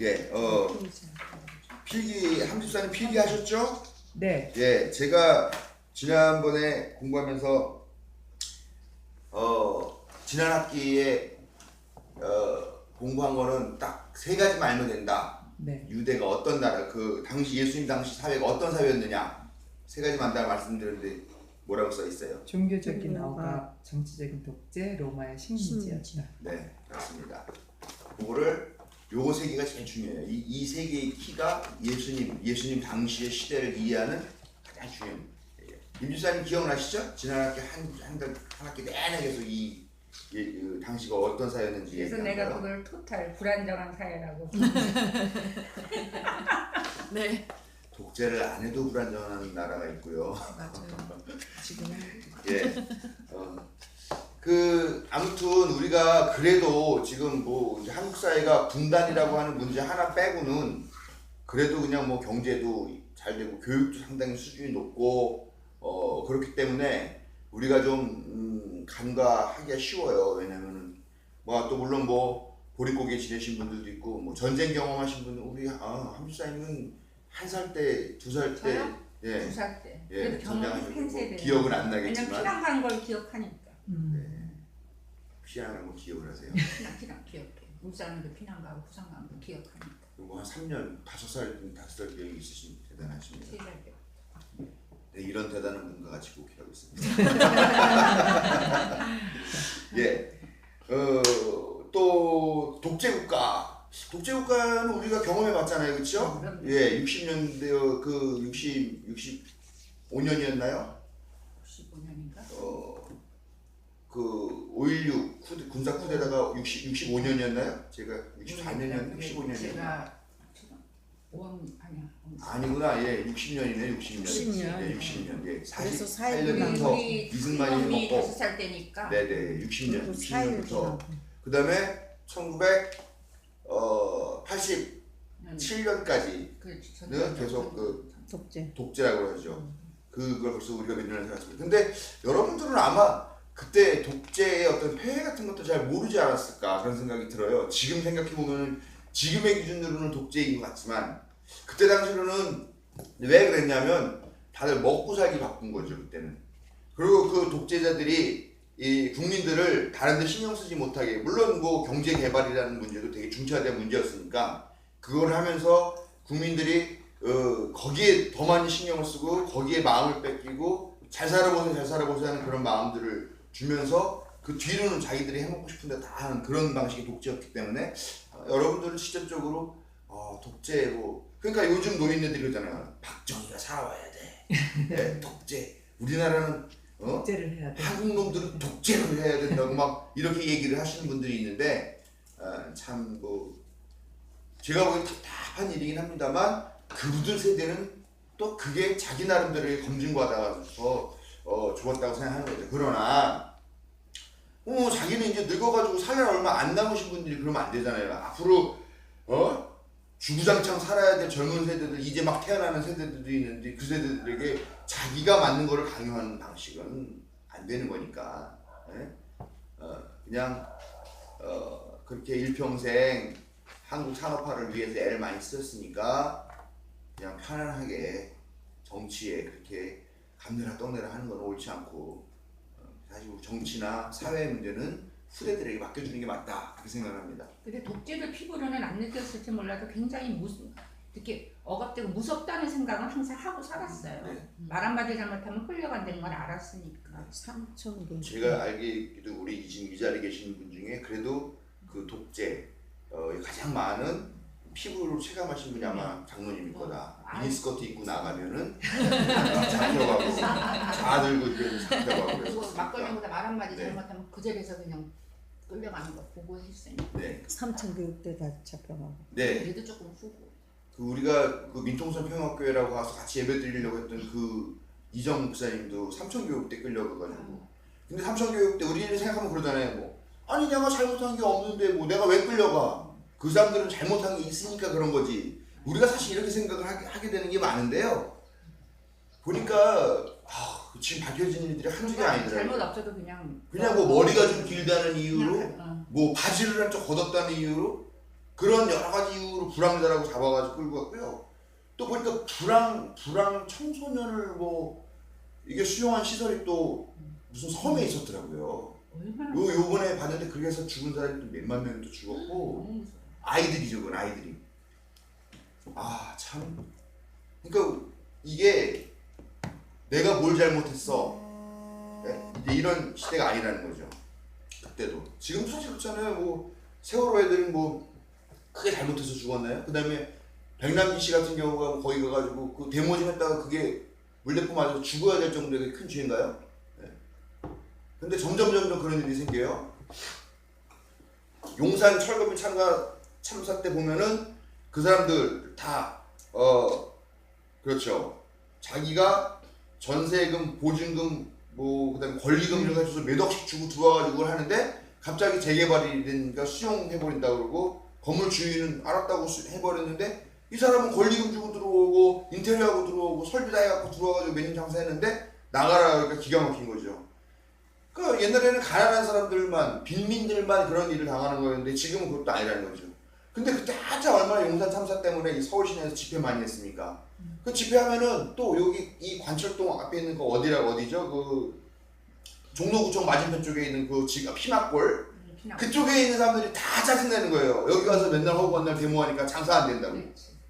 예, 필기 함집사님 필기하셨죠? 네. 예, 제가 지난번에 공부하면서 지난 학기에 공부한 거는 딱 세 가지만 알면 된다. 네. 유대가 어떤 나라, 그 당시 예수님 당시 사회가 어떤 사회였느냐 세 가지만 다 말씀드렸는데 뭐라고 써 있어요? 종교적인 억압, 정치적인 독재, 로마의 식민지였다. 네, 맞습니다. 요거 세 개가 제일 중요해요. 이 세 개의 키가 예수님 당시의 시대를 이해하는 가장 중요한. 임주사님 기억나시죠? 지난 학기 한 학기 내내 계속 그 당시가 어떤 사회였는지 그래서 얘기한 내가 거예요. 그걸 토탈 불안정한 사회라고. 네. 독재를 안 해도 불안정한 나라가 있고요. 맞아요. 지금은 예. 아무튼 우리가 그래도 지금 뭐 이제 한국 사회가 분단이라고 하는 문제 하나 빼고는 그래도 그냥 뭐 경제도 잘 되고 교육도 상당히 수준이 높고 그렇기 때문에 우리가 좀 간과하기가 쉬워요. 왜냐면은 뭐 또 물론 뭐 보릿고개 지내신 분들도 있고 뭐 전쟁 경험하신 분들 우리 한주사님은 1살 때, 2살 때, 저요? 예, 2살 때. 예, 그래도 경험한 전쟁하시고 세대. 기억은 안 왜냐면 나겠지만 피난 간 걸 기억하니까. 피아노 뭐 기억을 하세요. 피난 기억해. 울산에도 피난 가고 부산 간 거 기억하니까. 그리고 한 3년, 5살, 5살 기억이 있으신 대단하십니다. 3살 때. 네, 이런 대단한 분과 같이 곡이라고 있습니다. 예, 또 독재국가는 우리가 경험해봤잖아요, 그렇죠? 예, 60년대 그 65년이었나요? 65년인가? 그 5.16 군사 쿠데타가 65년이었나요? 제가 64년이었나? 65년이었나? 제가 5학 아니야. 아니구나, 예, 60년이네, 60년. 60년. 예, 60년. 예, 그래서 48년부터 우리 이승만이 우리 먹고. 5살 때니까. 네네, 60년. 그 60년부터. 그 다음에 1987년까지는 계속 그 독재. 독재라고 하죠. 그걸 벌써 우리가 몇 년을 살았습니다. 근데 여러분들은 아마 그때 독재의 어떤 폐해 같은 것도 잘 모르지 않았을까 그런 생각이 들어요. 지금 생각해보면 지금의 기준으로는 독재인 것 같지만 그때 당시로는 왜 그랬냐면 다들 먹고 살기 바쁜 거죠, 그때는. 그리고 그 독재자들이 이 국민들을 다른 데 신경 쓰지 못하게, 물론 뭐 경제 개발이라는 문제도 되게 중차대한 문제였으니까 그걸 하면서 국민들이 거기에 더 많이 신경을 쓰고 거기에 마음을 뺏기고 잘 살아보세요 하는 그런 마음들을 주면서 그 뒤로는 자기들이 해먹고 싶은데 다 하는 그런 방식의 독재였기 때문에 여러분들은 직접적으로 독재 뭐 그러니까 요즘 노인네들이 그러잖아요. 박정희가 살아와야 돼. 네, 독재. 우리나라는 독재를 해야 돼. 한국 놈들은 독재를 해야 된다고 막 이렇게 얘기를 하시는 분들이 있는데 참 뭐 제가 보기엔 답답한 일이긴 합니다만 그분들 세대는 또 그게 자기 나름대로의 검증과다가서 좋았다고 생각하는 거죠. 그러나 자기는 이제 늙어가지고 살 날 얼마 안 남으신 분들이 그러면 안 되잖아요. 앞으로 주구장창 살아야 될 젊은 세대들, 이제 막 태어나는 세대들도 있는데 그 세대들에게 자기가 맞는 거를 강요하는 방식은 안 되는 거니까 그냥 그렇게 일평생 한국 산업화를 위해서 애를 많이 썼으니까 그냥 편안하게 정치에 그렇게 감내라 떡내라 하는 건 옳지 않고 사실 정치나 사회 문제는 후대들에게 맡겨주는 게 맞다 그렇게 생각합니다. 근데 독재를 피부로는 안 느꼈을지 몰라도 굉장히 이렇게 억압되고 무섭다는 생각은 항상 하고 살았어요. 네. 말 한마디 잘못하면 끌려간다는 걸 알았으니까. 삼천군. 제가 알기도 우리 지금 이 자리에 계시는 분 중에 그래도 그 독재 가장 많은 피부로 체감하신 분이 아마 장로님일 거다. 미니스커트 입고 나가면은 잡혀가고 다 들고 이렇게 잡혀가고 그리고 막걸리보다 그랬었으니까. 말 한마디 네. 잘못하면 그 자리에서 그냥 끌려가는 거 보고 했으니까. 네, 삼천교육대 다 잡혀가고. 네. 얘도 조금 후고. 그 우리가 그 민통선 평화교회라고 가서 같이 예배 드리려고 했던 그 이정 목사님도 삼천교육대 끌려가가지고. 근데 삼천교육대 우리는 생각하면 그러잖아요. 뭐 아니 내가 잘못한 게 없는데 뭐 내가 왜 끌려가? 그 사람들은 잘못한 게 있으니까 그런 거지. 우리가 사실 이렇게 생각을 하게 되는 게 많은데요. 보니까 지금 밝혀진 일들이 한두 개 아니더라고요. 잘못 없어도 그냥 뭐 머리가 좀 길다는 이유로 그냥, 뭐 바지를 한쪽 걷었다는 이유로 그런 여러 가지 이유로 불황자라고 잡아가지고 끌고 갔고요. 또 보니까 불황 청소년을 뭐 이게 수용한 시설이 또 무슨 섬에 있었더라고요. 얼마나 요번에 봤는데 그렇게 해서 죽은 사람이 또 몇만 명이 또 죽었고 너무 무서워. 아이들이죠, 그건 아이들이. 아 참. 그러니까 이게 내가 뭘 잘못했어. 네? 이제 이런 시대가 아니라는 거죠. 그때도. 지금도 사실 그렇잖아요. 뭐 세월호 애들은 뭐 크게 잘못해서 죽었나요? 그 다음에 백남기 씨 같은 경우가 거기 가가지고 그 데모좀 했다가 그게 물대포 맞아서 죽어야 될 정도의 큰 죄인가요? 네. 근데 점점 그런 일이 생겨요. 용산 철거민 참사 때 보면은 그 사람들 다 그렇죠. 자기가 전세금, 보증금, 뭐 그다음에 권리금 이런 거 해줘서 몇 억씩 주고 들어와가지고 그걸 하는데 갑자기 재개발이 되니까 수용해버린다 그러고 건물 주인은 알았다고 해버렸는데 이 사람은 권리금 주고 들어오고 인테리어하고 들어오고 설비 다 해갖고 들어와가지고 몇 년 장사했는데 나가라 그러니까 기가 막힌 거죠. 그 옛날에는 가난한 사람들만 빈민들만 그런 일을 당하는 거였는데 지금은 그것도 아니라는 거죠. 근데 그때 한참 얼마나 용산 참사 때문에 이 서울 시내에서 집회 많이 했습니까? 그 집회하면은 또 여기 이 관철동 앞에 있는 그 어디죠? 그 종로구청 맞은편 쪽에 있는 그 지금 피막골 그쪽에 있는 사람들이 다 짜증내는 거예요. 여기 가서 맨날 허구 맨날 데모하니까 장사 안 된다고.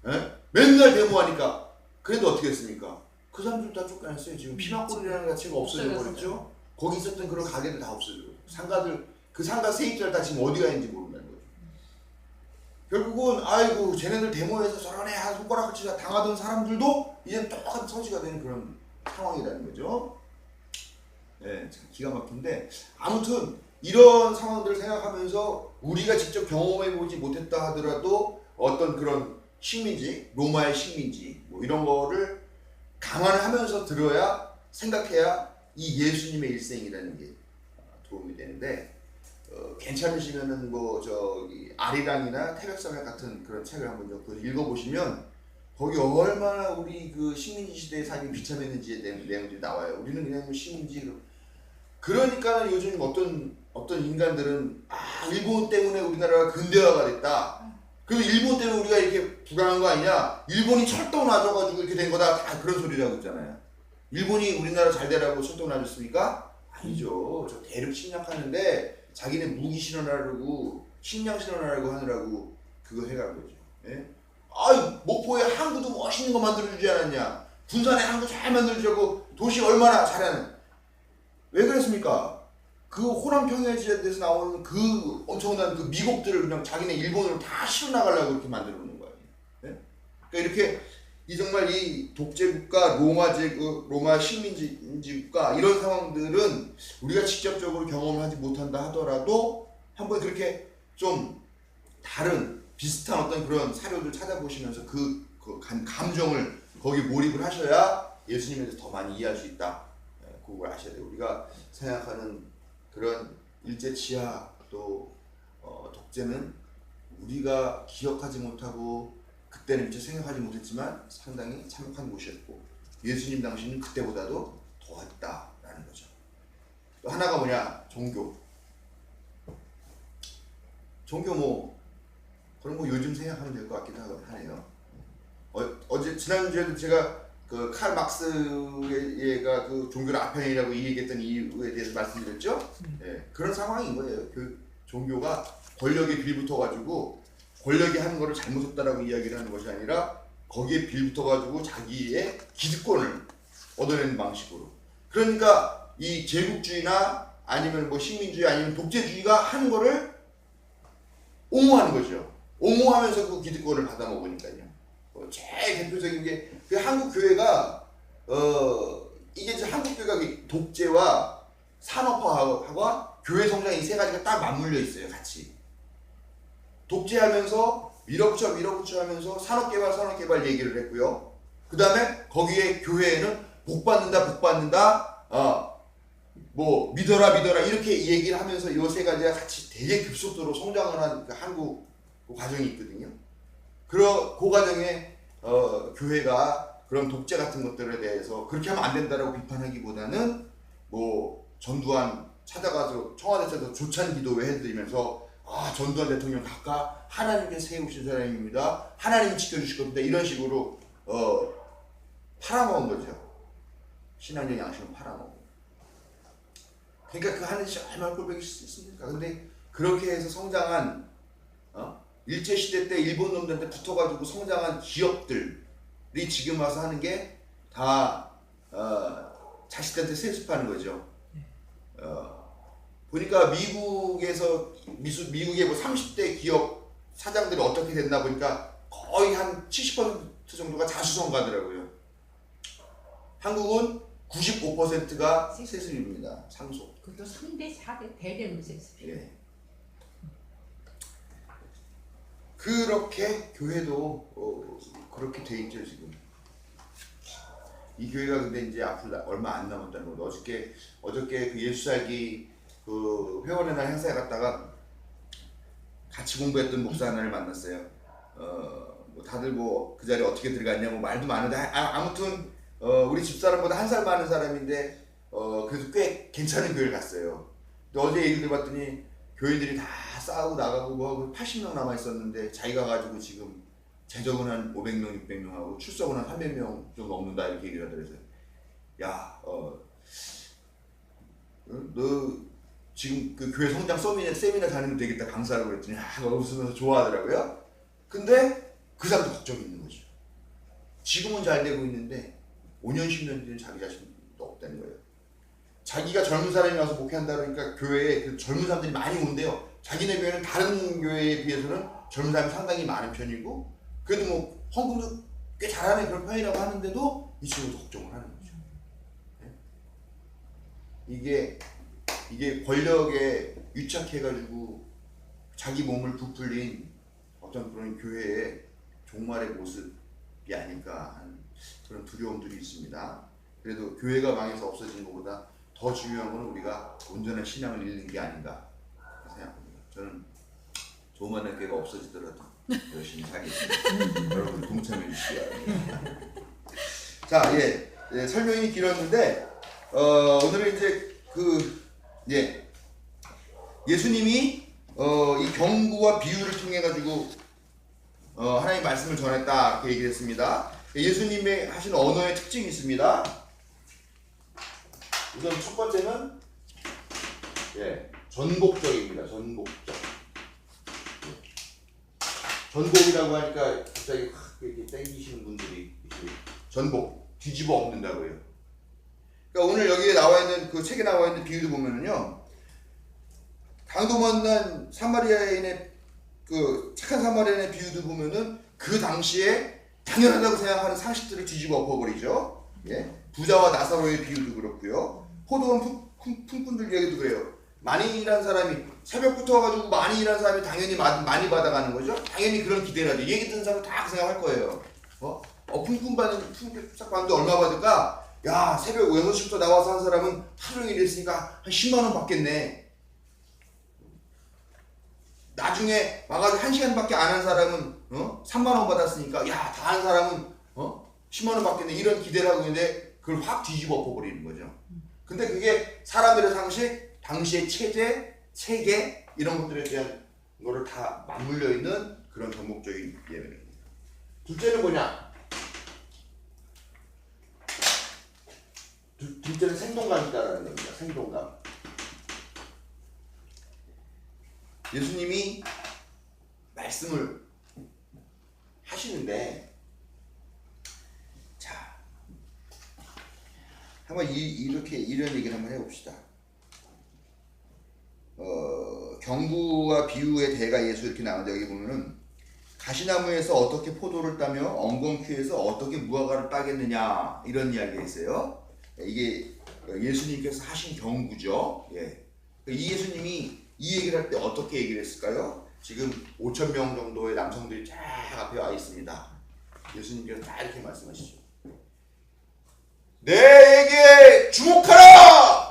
예? 맨날 데모하니까. 그래도 어떻게 했습니까? 그 사람들 다 쫓겨났어요. 지금 피막골이라는 자체가 없어져 버렸죠. 거기 있었던 그런 가게들 다 없어지고 상가들 그 상가 세입자들 다 지금 어디가 있는지 모른다는 거죠. 결국은 아이고 쟤네들 데모에서 저런 애 손가락같이 당하던 사람들도 이제 똑같은 처지가 되는 그런 상황이라는 거죠. 네, 기가 막힌데 아무튼 이런 상황들을 생각하면서 우리가 직접 경험해보지 못했다 하더라도 어떤 그런 식민지, 로마의 식민지 뭐 이런 거를 감안하면서 들어야 생각해야 이 예수님의 일생이라는 게 도움이 되는데 괜찮으시면은 뭐 저기 아리랑이나 태백산맥 같은 그런 책을 한번 좀 읽어보시면 거기 얼마나 우리 그 식민지 시대의 삶이 비참했는지에 대한 내용들이 나와요. 우리는 그냥 식민지 그러니까 요즘 어떤 인간들은 일본 때문에 우리나라가 근대화가 됐다. 그래서 일본 때문에 우리가 이렇게 불안한 거 아니냐? 일본이 철도 놔줘가지고 이렇게 된 거다. 다 그런 소리라고 있잖아요. 일본이 우리나라 잘 되라고 철도 놔줬습니까? 아니죠. 저 대륙 침략하는데 자기네 무기 실어나르고 식량 실어나르고 하느라고 그거 해간 거죠. 예? 목포에 항구도 멋있는 거 만들어주지 않았냐? 군산에 항구 잘 만들어주고 도시 얼마나 잘하는? 왜 그랬습니까? 그 호남 평야지대에서 나오는 그 엄청난 그 미국들을 그냥 자기네 일본으로 다 실어나가려고 이렇게 만들어 놓는 거예요. 예? 그러니까 이렇게 정말 이 독재국가, 로마 식민지국가 이런 상황들은 우리가 직접적으로 경험을 하지 못한다 하더라도 한번 그렇게 좀 다른 비슷한 어떤 그런 사료들 찾아보시면서 그 감정을 거기 몰입을 하셔야 예수님에 대해서 더 많이 이해할 수 있다. 그걸 아셔야 돼요. 우리가 생각하는 그런 일제치하 또 독재는 우리가 기억하지 못하고 그때는 미처 생각하지 못했지만 상당히 참혹한 곳이었고 예수님 당시는 그때보다도 더했다라는 거죠. 또 하나가 뭐냐? 종교 뭐 그런 거 요즘 생각하면 될 것 같기도 하네요. 어제 지난주에도 제가 그 칼 막스가 그 종교를 아편이라고 얘기했던 이유에 대해서 말씀드렸죠. 예, 그런 상황인 거예요. 그 종교가 권력에 빌붙어가지고 권력이 하는 거를 잘못했다라고 이야기를 하는 것이 아니라 거기에 빌붙어가지고 자기의 기득권을 얻어내는 방식으로. 그러니까 이 제국주의나 아니면 뭐 식민주의 아니면 독재주의가 하는 거를 옹호하는 거죠. 옹호하면서 그 기득권을 받아먹으니까요. 제일 대표적인 게 그 한국 교회가 이게 이제 한국 교회가 독재와 산업화와 교회 성장 이 세 가지가 딱 맞물려 있어요, 같이. 독재하면서 밀어붙여 하면서 산업개발 얘기를 했고요. 그 다음에 거기에 교회에는 복 받는다, 뭐 믿어라 이렇게 얘기를 하면서 이 세 가지가 같이 되게 급속도로 성장을 한 그 한국 그 과정이 있거든요. 그 과정에 교회가 그런 독재 같은 것들에 대해서 그렇게 하면 안 된다라고 비판하기보다는 뭐 전두환 찾아가서 청와대에서 조찬 기도회 해드리면서 전두환 대통령 각각 하나님께 세우신 사람입니다. 하나님이 지켜주실 겁니다. 이런 식으로 팔아먹은 거죠. 신앙적 양심을 팔아먹은. 그러니까 그 하늘이 얼마나 꼴보기 싫습니까? 근데 그렇게 해서 성장한 일제시대 때 일본 놈들한테 붙어가지고 성장한 기업들이 지금 와서 하는 게 다 자식들한테 세습하는 거죠. 보니까 미국의 뭐 30대 기업 사장들이 어떻게 됐나 보니까 거의 한 70% 정도가 자수성가더라고요. 한국은 95%가 세습입니다. 상속. 그것도 3대 4대 대대로 세습. 예. 그렇게 교회도 그렇게 돼 있죠 지금. 이 교회가 근데 이제 앞으로 얼마 안 남았다는 거. 어저께 그 예수살기 그 회원의 날 행사에 갔다가 같이 공부했던 목사 하나를 만났어요. 뭐 다들 뭐 그 자리에 어떻게 들어갔냐 뭐 말도 많은데 아무튼 우리 집사람보다 한 살 많은 사람인데 그래도 꽤 괜찮은 교회를 갔어요. 근데 어제 얘기를 들어봤더니 교인들이 다 싸우고 나가고 뭐하고 80명 남아 있었는데 자기가 가지고 지금 재적은 한 500명, 600명 하고 출석은 한 300명 좀 넘는다 이렇게 얘기를 하더라고요. 야, 너 지금 그 교회 성장 세미나 다니면 되겠다 강사라고 그랬더니 웃으면서 좋아하더라고요. 근데 그 사람도 걱정이 있는 거죠. 지금은 잘 되고 있는데 5년, 10년 뒤에는 자기 자신도 없다는 거예요. 자기가 젊은 사람이 와서 목회한다 그러니까 교회에 그 젊은 사람들이 많이 온대요. 자기네 교회는 다른 교회에 비해서는 젊은 사람이 상당히 많은 편이고 그래도 뭐 헌금도 꽤 잘하는 그런 편이라고 하는데도 이 친구도 걱정을 하는 거죠. 이게 권력에 유착해가지고 자기 몸을 부풀린 어떤 그런 교회의 종말의 모습이 아닐까 하는 그런 두려움들이 있습니다. 그래도 교회가 망해서 없어지는 것보다 더 중요한 건 우리가 온전한 신앙을 잃는 게 아닌가 생각합니다. 저는 조만한 교회가 없어지더라도 열심히 살겠습니다. 여러분 동참해 주시기 바랍니다. 자, 설명이 길었는데 오늘은 이제 예수님이 이 경구와 비유를 통해 가지고 하나님 말씀을 전했다 이렇게 얘기를 했습니다. 예수님의 하신 언어의 특징이 있습니다. 우선 첫 번째는 전복적입니다. 전복이라고 하니까 갑자기 이렇게 땡기시는 분들이 전복 뒤집어 엎는다고요. 그러니까 오늘 여기에 나와 있는 그 책에 나와 있는 비유도 보면은요, 강도 만난 사마리아인의 그 착한 사마리아인의 비유도 보면은 그 당시에 당연하다고 생각하는 상식들을 뒤집어 엎어버리죠. 부자와 나사로의 비유도 그렇고요. 포도원 품꾼들 얘기도 그래요. 많이 일한 사람이 새벽부터 와가지고 많이 일한 사람이 당연히 많이 받아가는 거죠. 당연히 그런 기대를 하죠. 얘기 듣는 사람 다 그 생각할 거예요. 품꾼 싹 받는데 얼마 받을까? 야, 새벽 6시부터 나와서 한 사람은 하루 종일 했으니까 한 10만 원 받겠네. 나중에 와가지고 1시간밖에 안 한 사람은 3만 원 받았으니까 야, 다 한 사람은 10만 원 받겠네. 이런 기대를 하고 있는데 그걸 확 뒤집어 엎어버리는 거죠. 근데 그게 사람들의 상식, 당시의 체제, 체계 이런 것들에 대한 거를 다 맞물려 있는 그런 전목적인 예배입니다. 둘째는 뭐냐? 둘째는 생동감이다라는 겁니다. 생동감. 예수님이 말씀을 하시는데, 자, 한번 이런 얘기를 한번 해봅시다. 경구와 비유의 대가 예수 이렇게 나오는데 여기 보면은 가시나무에서 어떻게 포도를 따며 엉겅퀴에서 어떻게 무화과를 따겠느냐 이런 이야기가 있어요. 이게 예수님께서 하신 경구죠. 이 예수님이 이 얘기를 할 때 어떻게 얘기를 했을까요? 지금 5,000명 정도의 남성들이 쫙 앞에 와 있습니다. 예수님께서 다 이렇게 말씀하시죠. 내게 주목하라!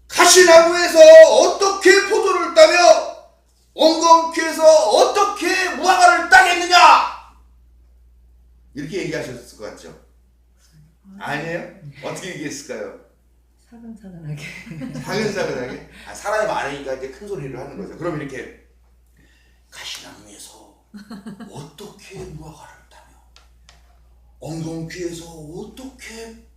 가시나무에서 어떻게 포도를 따며 엉겅퀴에서 어떻게 무화과를 따겠느냐! 이렇게 얘기하셨을 것 같죠? 아니에요? 어떻게 얘기했을까요? 사근사근하게. 사근사근하게. 사람이 많으니까 이제 큰 소리를 하는 거죠. 그럼 이렇게 가시나무에서 어떻게 무화과를 따며 엉겅퀴에서 어떻게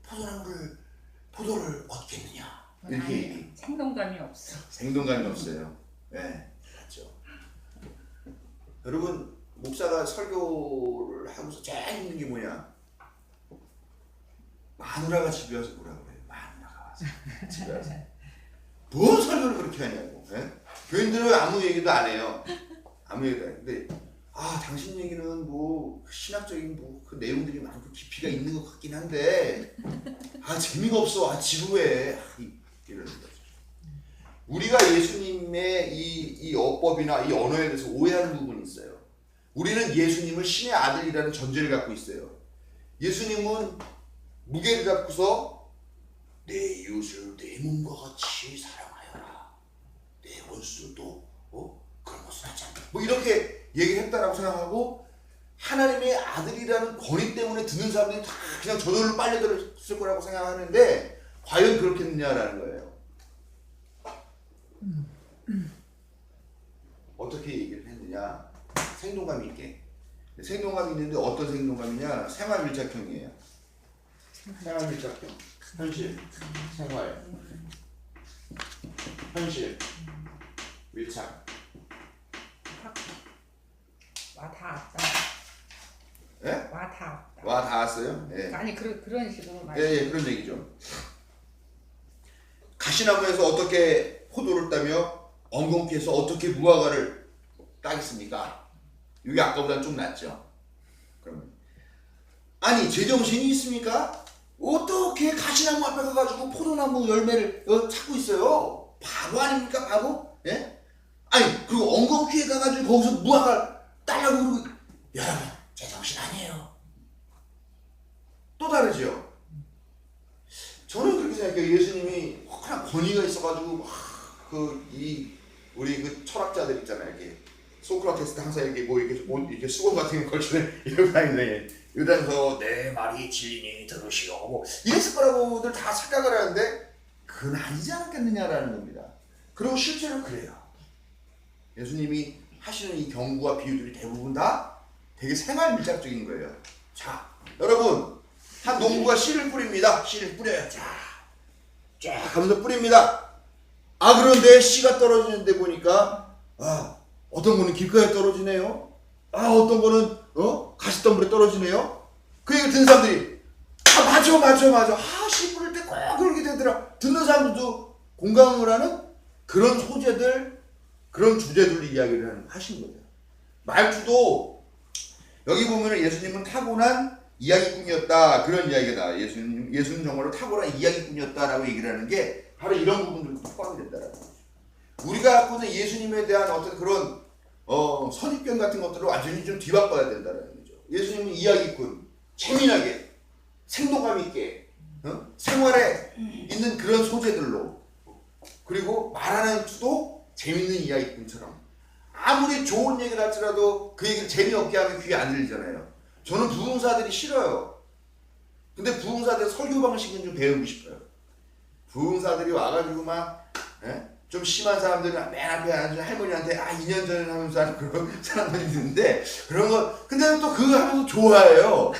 포도를 얻겠느냐. 이렇게 얘기. 생동감이 없어. 생동감이 없어요. 네, 맞죠. 여러분 목사가 설교를 하면서 제일 힘든 게 뭐냐? 마누라가 집에 와서 뭐라 그래요? 마누라가 와서 집에 와서 뭔 설교를 그렇게 하냐고. 예? 교인들은 아무 얘기도 안 해요. 아무 얘기도 안 해. 근데 당신 얘기는 뭐 신학적인 뭐 그 내용들이 많고 깊이가 있는 것 같긴 한데 재미가 없어. 지루해. 이러는 거죠. 우리가 예수님의 이 어법이나 이 언어에 대해서 오해하는 부분이 있어요. 우리는 예수님을 신의 아들이라는 전제를 갖고 있어요. 예수님은 무게를 잡고서 내 이웃을 내 몸과 같이 사랑하여라. 내 원수도 그런 것을 하지 않다. 뭐 이렇게 얘기했다라고 생각하고 하나님의 아들이라는 권위 때문에 듣는 사람들이 다 그냥 저절로 빨려들었을 거라고 생각하는데 과연 그렇겠느냐라는 거예요. 어떻게 얘기를 했느냐? 생동감 있게. 생동감이 있는데 어떤 생동감이냐? 생활 밀착형이에요. 생활 밀착형. 현실, 생활, 현실, 밀착. 와 다 왔다. 예? 와 다 왔다. 와 다 왔어요? 예. 아니 그런 식으로 말. 예, 그런 얘기죠. 가시나무에서 어떻게 포도를 따며 엉겅퀴에서 어떻게 무화과를 따겠습니까? 이게 아까보다는 좀 낫죠. 그러면 아니 제정신이 있습니까? 어떻게 가시나무 앞에 가가지고 포도나무 열매를 찾고 있어요? 바보 아닙니까? 바보? 예? 아니 그리고 엉겅퀴에 가가지고 거기서 무화과를 따려고 그러고 여러분 제정신 아니에요. 또 다르죠. 저는 그렇게 생각해요. 예수님이 혹한 권위가 있어가지고 우리 그 철학자들 있잖아요. 이렇게 소크라테스도 항상 이렇게 이렇게 수건 같은 거 걸쳐 이러고 다니는데 이러면서 내 말이 진리니 들으시오 뭐 이랬을 거라고들 다 착각을 하는데 그건 아니지 않겠느냐라는 겁니다. 그리고 실제로 그래요. 예수님이 하시는 이 경구와 비유들이 대부분 다 되게 생활 밀착적인 거예요. 자, 여러분 한 농부가 씨를 뿌립니다. 씨를 뿌려요. 쫙 하면서 뿌립니다. 그런데 씨가 떨어지는데 보니까 어떤 거는 길가에 떨어지네요. 어떤 거는 가시덤불에 떨어지네요. 그 얘기를 듣는 사람들이 맞아. 씨 뿌릴 때 꼭 그렇게 되더라. 듣는 사람들도 공감을 하는 그런 소재들, 그런 주제들 이야기를 하신 거예요. 말투도 여기 보면은 예수님은 타고난 이야기꾼이었다 그런 이야기가 나와요. 예수는 정말로 탁월한 이야기꾼이었다라고 얘기를 하는 게 바로 이런 부분들도 포함이 된다라는 거죠. 우리가 갖고 있는 예수님에 대한 어떤 그런 선입견 같은 것들을 완전히 좀 뒤바꿔야 된다라는 거죠. 예수님은 이야기꾼, 재미나게, 생동감 있게, 생활에 있는 그런 소재들로 그리고 말하는 투도 재밌는 이야기꾼처럼 아무리 좋은 얘기를 할지라도 그 얘기를 재미없게 하면 귀에 안 들리잖아요. 저는 부흥사들이 싫어요. 근데 부흥사들 설교 방식은 좀 배우고 싶어요. 부흥사들이 와가지고 좀 심한 사람들은 맨 앞에 앉은 할머니한테 2년 전에 하면서 하는 그런 사람들이 있는데 그런 거 근데 또 그거 하면서 좋아해요.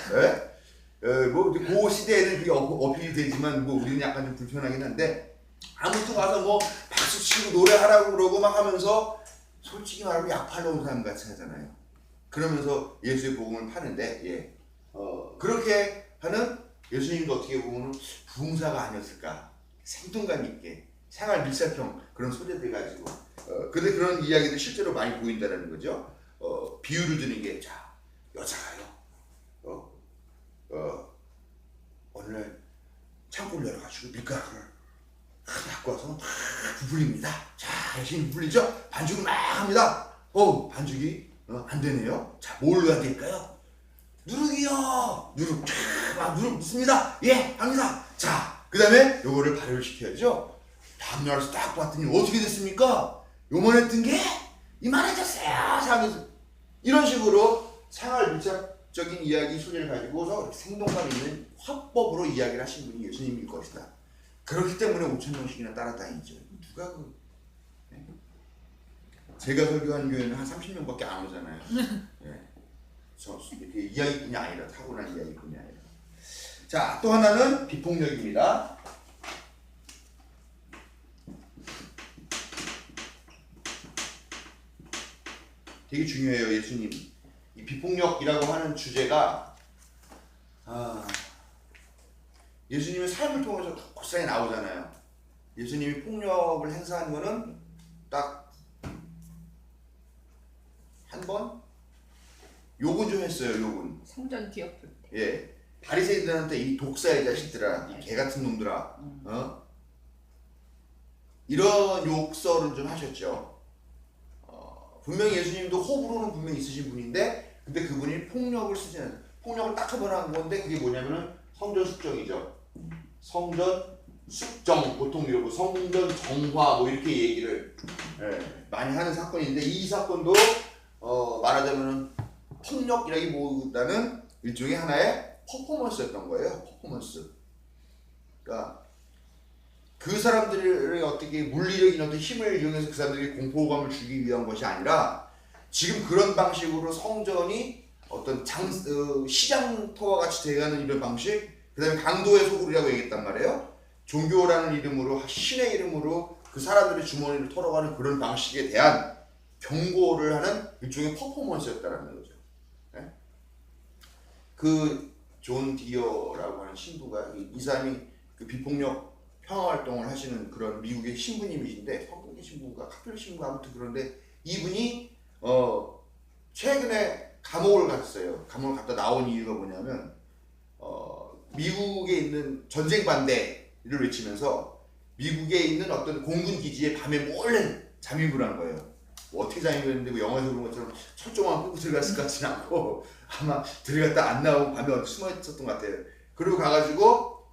뭐 그 시대에는 그게 어필이 되지만 뭐 우리는 약간 좀 불편하긴 한데 아무튼 와서 뭐 박수 치고 노래하라고 그러고 막 하면서 솔직히 말하면 약 팔러 온 사람 같이 하잖아요. 그러면서 예수의 복음을 파는데 그렇게 하는 예수님도 어떻게 보면 부흥사가 아니었을까. 생동감 있게 생활 밀착형 그런 소재들 가지고 근데 그런 이야기들 실제로 많이 보인다는 거죠. 비유를 드는 게 여자가요 어느 날 창고를 열어가지고 밀가루를 갖고 와서 막 부풀립니다. 열심히 부풀리죠. 반죽을 막 합니다. 반죽이 안 되네요. 뭘 넣어야 될까요? 누룩이요. 누룩 막 누룩 넣습니다. 예, 합니다. 그 다음에 요거를 발효를 시켜야죠. 다음날에서 딱 봤더니 어떻게 됐습니까? 요만했던 게 이만해졌어요. 하면서 이런 식으로 생활 밀착적인 이야기 소재를 가지고서 생동감 있는 화법으로 이야기를 하신 분이 예수님일 것이다. 그렇기 때문에 5천 명씩이나 따라다니죠. 누가 네? 제가 설교한 교회는 한 30명밖에 안 오잖아요. 네. 이렇게 이야기꾼이 아니라 타고난 이야기꾼이 아니라. 자, 또 하나는 비폭력입니다. 되게 중요해요. 예수님 이 비폭력이라고 하는 주제가 예수님의 삶을 통해서 고스란히 나오잖아요. 예수님이 폭력을 행사한 거는 딱 한 번 욕은 좀 했어요. 욕은 성전 뒤엎을 때. 예, 바리새인들한테 이 독사의 자식들아, 이 개 같은 놈들아, 이런 욕설은 좀 하셨죠. 분명히 예수님도 호불호는 분명히 있으신 분인데, 근데 그분이 폭력을 쓰지 않아요. 폭력을 딱 한 번 한 건데 그게 뭐냐면은 성전 숙정이죠. 성전 숙정, 보통 이러고 성전 정화 뭐 이렇게 얘기를 많이 하는 사건인데, 이 사건도 말하자면은 폭력이라기보다는 일종의 하나의 퍼포먼스였던 거예요. 퍼포먼스. 그러니까 그 사람들의 어떻게 물리적인 어떤 힘을 이용해서 그 사람들에게 공포감을 주기 위한 것이 아니라, 지금 그런 방식으로 성전이 어떤 시장터와 같이 돼가는 이런 방식, 그 다음에 강도의 소굴이라고 얘기했단 말이에요. 종교라는 이름으로, 신의 이름으로 그 사람들의 주머니를 털어가는 그런 방식에 대한 경고를 하는 일종의 퍼포먼스였다는 거죠. 네? 그 존 디어라고 하는 신부가, 이 사람이 그 비폭력 평화 활동을 하시는 그런 미국의 신부님이신데, 성공기 신부인가 카톨릭 신부가 아무튼 그런데, 이분이 최근에 감옥을 갔어요. 감옥을 갔다 나온 이유가 뭐냐면 미국에 있는 전쟁 반대를 외치면서 미국에 있는 어떤 공군 기지에 밤에 몰래 잠입을 한 거예요. 뭐 어떻게 잠입을 했는데 뭐 영화에서 그런 것처럼 철조망 끌고 들어갔을 것 같지는 않고, 아마 들어갔다 안 나오고 밤에 어디 숨어 있었던 것 같아요. 그리고 가가지고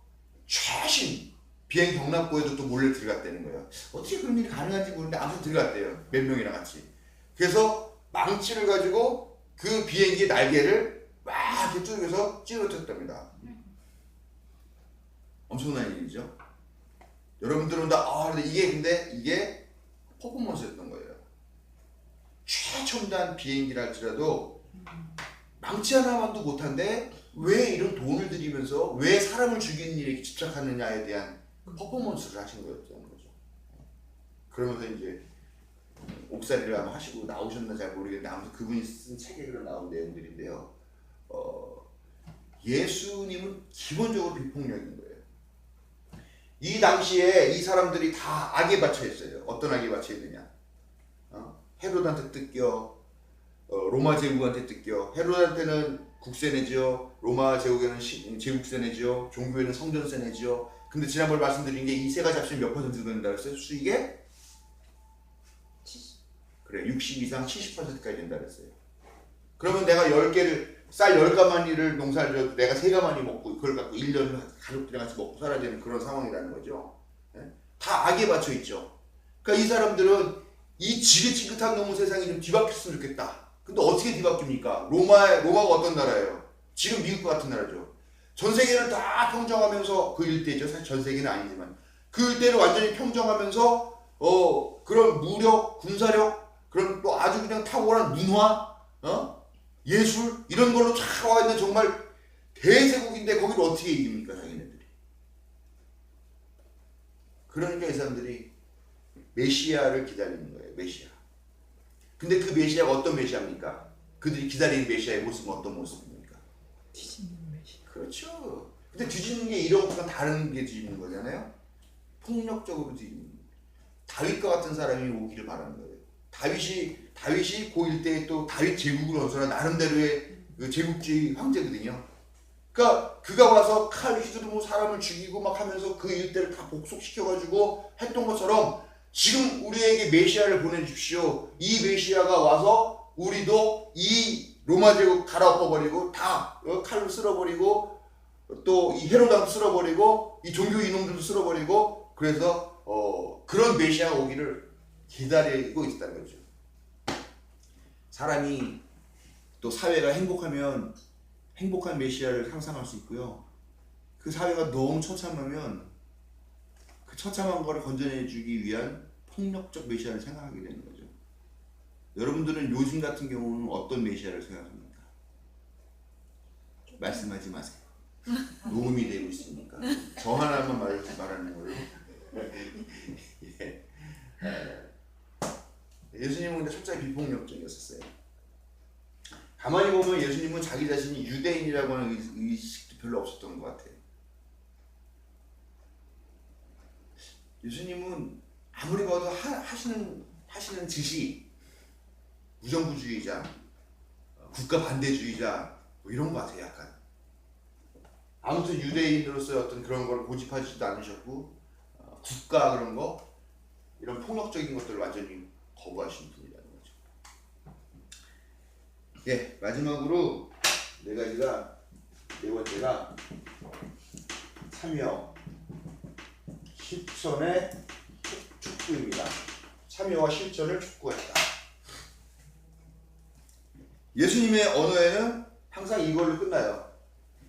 최신 비행 경납고에도 또 몰래 들어갔다는 거예요. 어떻게 그런 일이 가능한지 모르는데 아무튼 들어갔대요. 몇 명이랑 같이. 그래서 망치를 가지고 그 비행기의 날개를 막 이렇게 뚫어서 찌르쳤답니다. 엄청난 일이죠. 여러분들은 다 근데 이게 퍼포먼스였던 거예요. 최첨단 비행기랄지라도 망치 하나만도 못한데 왜 이런 돈을 들이면서 왜 사람을 죽이는 일에 집착하느냐에 대한 퍼포먼스를 하신 거였다는 거죠. 그러면서 이제 옥살이를 아마 하시고 나오셨나 잘 모르겠는데, 아무튼 그분이 쓴 책에 그런 나온 내용들인데요. 예수님은 기본적으로 비폭력인 거예요. 이 당시에 이 사람들이 다 악에 받쳐 있어요. 어떤 악에 받쳐 있느냐? 헤롯한테 뜯겨, 로마 제국한테 뜯겨. 헤롯한테는 국세내죠. 로마 제국에는 제국세내죠. 종교에는 성전세내죠. 근데 지난번에 말씀드린 게 이 세 가지 합치면 몇 퍼센트 된다 그랬어요? 수익에? 70. 그래, 60 이상 70%까지 된다 그랬어요. 그러면 내가 10개를, 쌀 10가마니를 농사를 져도 내가 3가마니 먹고 그걸 갖고 1년 가족들이랑 같이 먹고 살아야 되는 그런 상황이라는 거죠. 다 악에 받쳐 있죠. 그러니까 이 사람들은 이 지긋지긋한 놈의 세상이 좀 뒤바뀌었으면 좋겠다. 근데 어떻게 뒤바뀝니까? 로마가 어떤 나라예요? 지금 미국과 같은 나라죠. 전 세계를 다 평정하면서, 그 일대죠. 사실 전 세계는 아니지만 그 일대를 완전히 평정하면서 그런 무력, 군사력, 그런 또 아주 그냥 탁월한 문화, 예술 이런 걸로 쫙 와 있는 정말 대제국인데 거기를 어떻게 이깁니까, 자기네들이? 그러니까 이 사람들이 메시아를 기다리는 거예요. 메시아. 근데 그 메시아가 어떤 메시아입니까? 그들이 기다리는 메시아의 모습은 어떤 모습입니까? 뒤집는 메시. 그렇죠. 근데 뒤집는 게 이런 것과 다른 게 뒤집는 거잖아요. 폭력적으로 뒤집는 거예요. 다윗과 같은 사람이 오기를 바라는 거예요. 다윗이 그 일대에 또 다윗 제국을 건설한 나름대로의 그 제국주의 황제거든요. 그러니까 그가 와서 칼 휘두르고 사람을 죽이고 막 하면서 그 일대를 다 복속시켜가지고 했던 것처럼, 지금 우리에게 메시아를 보내주십시오. 이 메시아가 와서 우리도 이 로마 제국 갈아엎어버리고 다 칼로 쓸어버리고 또 이 헤로당도 쓸어버리고 이 종교 이놈들도 쓸어버리고, 그래서 그런 메시아가 오기를 기다리고 있다는 거죠. 사람이 또 사회가 행복하면 행복한 메시아를 상상할 수 있고요. 그 사회가 너무 처참하면 처참한 거를 건져내주기 위한 폭력적 메시아를 생각하게 되는 거죠. 여러분들은 요즘 같은 경우는 어떤 메시아를 생각합니까? 말씀하지 마세요. 녹음이 되고 있으니까 저 하나만 말하는 걸로. 예. 예수님은 근데 철저히 비폭력적이었어요. 가만히 보면 예수님은 자기 자신이 유대인이라고 하는 의식도 별로 없었던 것 같아요. 예수님은 아무리 봐도 하시는 짓이 무정부주의자, 국가 반대주의자 뭐 이런 것 같아요. 약간 아무튼 유대인으로서의 어떤 그런 걸 고집하지도 않으셨고 국가 그런 거 이런 폭력적인 것들을 완전히 거부하시는 분이라는 거죠. 예, 마지막으로 네 번째가 참여 실천의 촉구입니다. 참여와 실천을 촉구했다. 예수님의 언어에는 항상 이걸로 끝나요.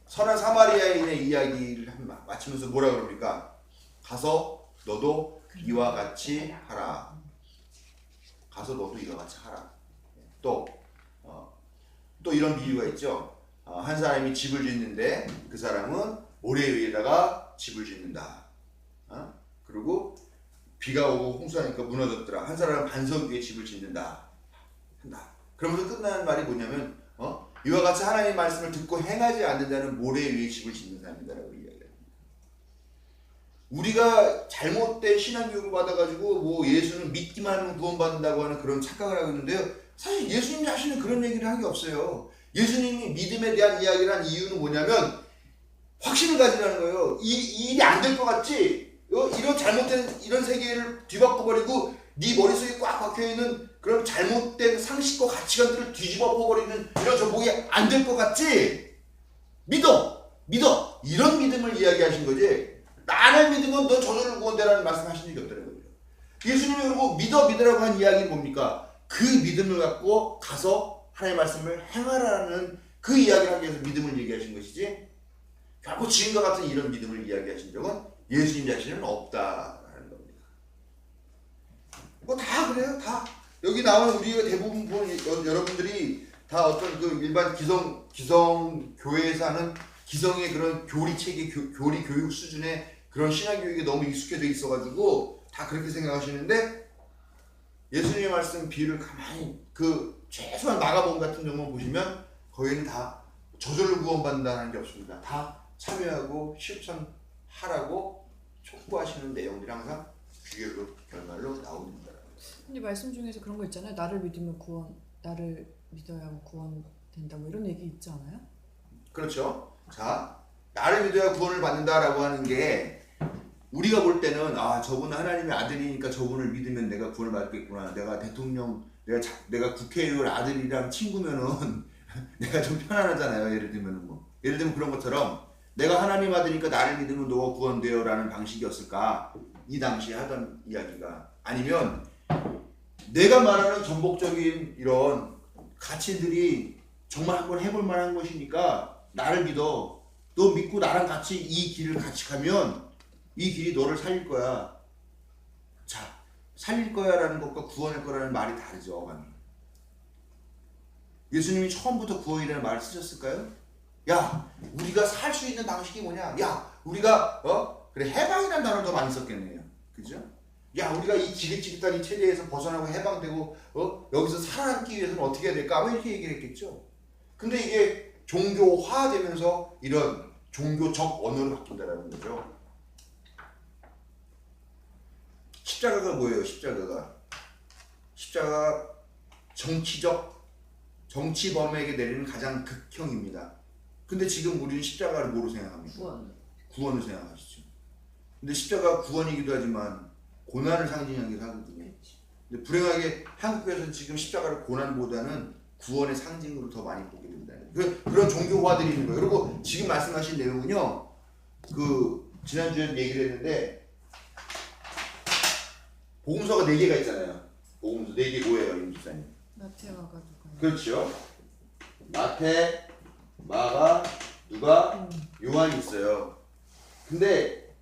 선한 사마리아인의 이야기를 마치면서 뭐라 그럽니까? 가서 너도 이와 같이 하라. 가서 너도 이와 같이 하라. 또 이런 비유가 있죠. 한 사람이 집을 짓는데 그 사람은 모래 위에다가 집을 짓는다. 그리고 비가 오고 홍수하니까 무너졌더라. 한 사람은 반석 위에 집을 짓는다. 한다. 그러면서 끝나는 말이 뭐냐면 이와 같이 하나님의 말씀을 듣고 행하지 않는 자는 모래 위에 집을 짓는 사람이다라고 이야기합니다. 우리가 잘못된 신앙교육을 받아가지고 뭐 예수는 믿기만 하면 구원받는다고 하는 그런 착각을 하고 있는데요. 사실 예수님 자신은 그런 얘기를 한 게 없어요. 예수님이 믿음에 대한 이야기를 한 이유는 뭐냐면 확신을 가지라는 거예요. 이 일이 안 될 것 같지? 이런 잘못된 이런 세계를 뒤바꿔버리고 네 머릿속에 꽉 박혀있는 그런 잘못된 상식과 가치관들을 뒤집어 엎어버리는 이런 정복이 안 될 것 같지? 믿어! 이런 믿음을 이야기하신 거지. 나를 믿으면 너 저절로 구원되라는 말씀하신 적이 없다는 거죠. 예수님이 그리고 믿으라고 한 이야기는 뭡니까? 그 믿음을 갖고 가서 하나님의 말씀을 행하라는 그 이야기를 하기 위해서 믿음을 얘기하신 것이지, 결국 지금과 같은 이런 믿음을 이야기하신 적은 예수님 자신은 없다라는 겁니다. 뭐 다 그래요. 다 여기 나오는 우리가 대부분 보는 여러분들이 다 어떤 그 일반 기성 교회에서 하는 기성의 그런 교리 체계, 교리 교육 수준의 그런 신앙 교육에 너무 익숙해져 있어가지고 다 그렇게 생각하시는데, 예수님의 말씀 비유를 가만히 그 최소한 마가복음 같은 경우만 보시면 거기는 다 저절로 구원받는다는 게 없습니다. 다 참여하고 실천하라고 촉구하시는 내용들이 항상 결말로 나옵니다. 근데 말씀 중에서 그런 거 있잖아요. 나를 믿어야 구원된다 뭐 이런 얘기 있지 않아요? 그렇죠. 자, 나를 믿어야 구원을 받는다라고 하는 게 우리가 볼 때는 저분은 하나님의 아들이니까 저분을 믿으면 내가 구원을 받겠구나. 내가 대통령, 내가 국회의원 아들이랑 친구면은 내가 좀 편안하잖아요. 예를 들면 그런 것처럼 내가 하나님 아들이니까 나를 믿으면 너가 구원되어라는 방식이었을까? 이 당시에 하던 이야기가. 아니면 내가 말하는 전복적인 이런 가치들이 정말 한번 해볼 만한 것이니까 나를 믿어. 너 믿고 나랑 같이 이 길을 같이 가면 이 길이 너를 살릴 거야. 자, 살릴 거야라는 것과 구원할 거라는 말이 다르죠. 어감이. 예수님이 처음부터 구원이라는 말을 쓰셨을까요? 야, 우리가 살 수 있는 방식이 뭐냐? 야, 우리가 그래, 해방이라는 단어를 더 많이 썼겠네요. 그죠? 야, 우리가 이 지긋지긋한 이 체제에서 벗어나고 해방되고 여기서 살아남기 위해서는 어떻게 해야 될까? 왜 이렇게 얘기를 했겠죠? 근데 이게 종교화되면서 이런 종교적 언어로 바뀐다는 거죠. 십자가가 뭐예요? 십자가가 정치범에게 내리는 가장 극형입니다. 근데 지금 우리는 십자가를 뭐로 생각합니까? 구원을 생각하시죠. 근데 십자가가 구원이기도 하지만 고난을 상징하기도 하거든요. 근데 불행하게 한국에서는 지금 십자가를 고난보다는 구원의 상징으로 더 많이 보게 된다. 그런 종교화들이 있는 거예요. 그리고 지금 말씀하신 내용은요, 지난주에 얘기를 했는데, 복음서가 4개가 있잖아요. 복음서 4개 뭐예요, 임 집사님? 마태와가 누가? 그렇죠. 마태, 마가, 누가, 요한이 있어요. 근데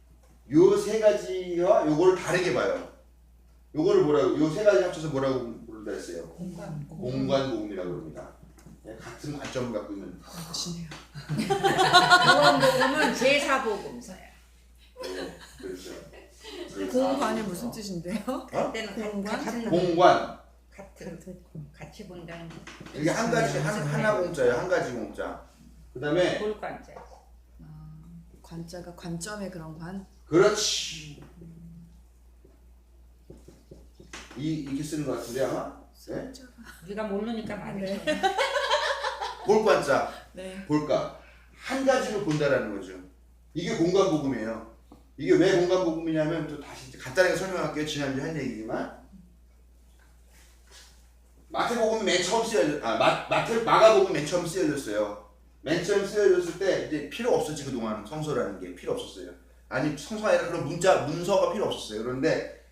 요 세 가지와 요거를 다르게 봐요. 요거를 뭐라고 요 세 가지 합쳐서 뭐라고 부른다 했어요? 공관복음이라고 합니다. 같은 관점을 갖고 있는. 하시네요. 공관복음은 제사복음서야. 그렇죠. 공관이 무슨 뜻인데요? 그때는 공관? 공관. 같이 본다는 이게 한 가지 하나 공짜예요. 한 가지 공짜. 그다음에 볼관자. 관자가 관점의 그런 관. 그렇지. 이렇게 쓰는 것 같은데 아마. 네? 우리가 모르니까 말이죠. 볼관자. 네. 볼까? 한 가지로 본다라는 거죠. 이게 공간복음이에요. 이게 왜 공간복음이냐면 또 다시 이제 간단하게 설명할게요. 지난주에 한 얘기지만 마태복음이 맨 처음 마가복음이 맨 처음 쓰여졌어요. 맨 처음 쓰여졌을 때 이제 필요 없었지. 그동안 성서라는 게 필요 없었어요. 아니 성서가 아니라 그런 문서가 필요 없었어요. 그런데